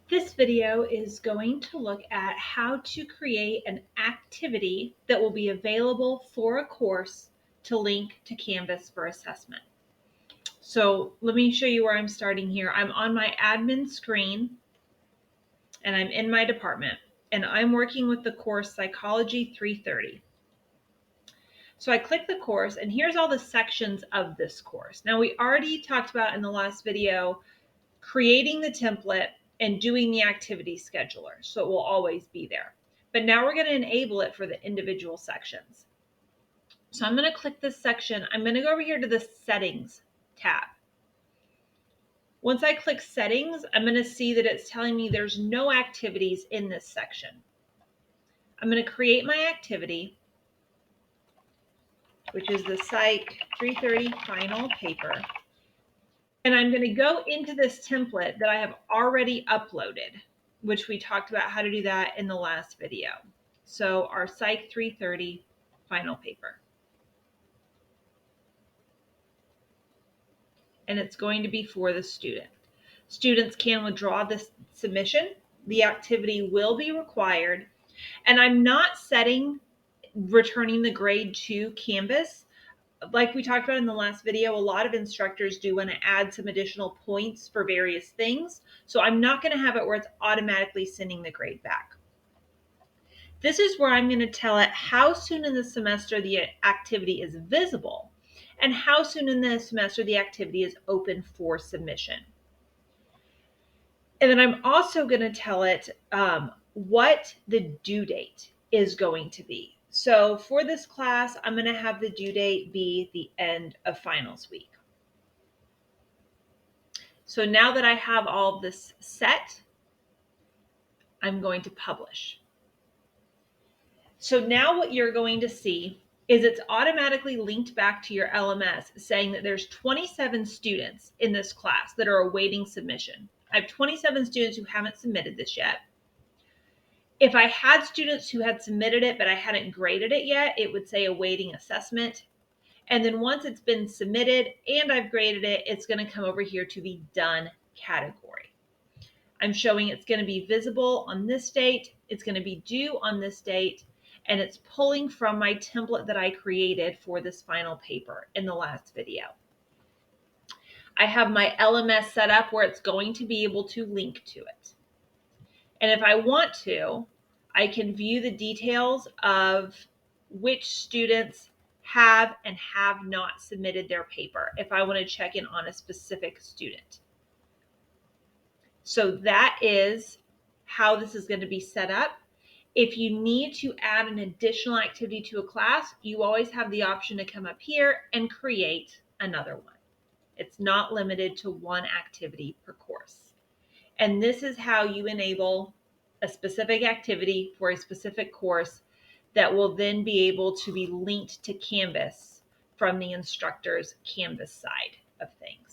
This video is going to look at how to create an activity that will be available for a course to link to Canvas for assessment. So let me show you where I'm starting here. I'm on my admin screen and I'm in my department and I'm working with the course Psychology 330. So I click the course and here's all the sections of this course. Now we already talked about in the last video creating the template and doing the activity scheduler. So it will always be there. But now we're going to enable it for the individual sections. So I'm going to click this section. I'm going to go over here to the settings tab. Once I click settings, I'm going to see that it's telling me there's no activities in this section. I'm going to create my activity, which is the Psych 330 final paper. And I'm going to go into this template that I have already uploaded, which we talked about how to do that in the last video. So our Psych 330 final paper. And it's going to be for the student. Students can withdraw this submission. The activity will be required. And I'm not setting returning the grade to Canvas. Like we talked about in the last video, a lot of instructors do want to add some additional points for various things. So I'm not going to have it where it's automatically sending the grade back. This is where I'm going to tell it how soon in the semester the activity is visible and how soon in the semester the activity is open for submission. And then I'm also going to tell it what the due date is going to be. So for this class, I'm going to have the due date be the end of finals week. So now that I have all of this set, I'm going to publish. So now what you're going to see is it's automatically linked back to your LMS saying that there's 27 students in this class that are awaiting submission. I have 27 students who haven't submitted this yet. If I had students who had submitted it, but I hadn't graded it yet, it would say awaiting assessment. And then once it's been submitted and I've graded it, it's going to come over here to the done category. I'm showing it's going to be visible on this date. It's going to be due on this date. And it's pulling from my template that I created for this final paper in the last video. I have my LMS set up where it's going to be able to link to it. And if I want to, I can view the details of which students have and have not submitted their paper if I want to check in on a specific student. So that is how this is going to be set up. If you need to add an additional activity to a class, you always have the option to come up here and create another one. It's not limited to one activity per course. And this is how you enable a specific activity for a specific course that will then be able to be linked to Canvas from the instructor's Canvas side of things.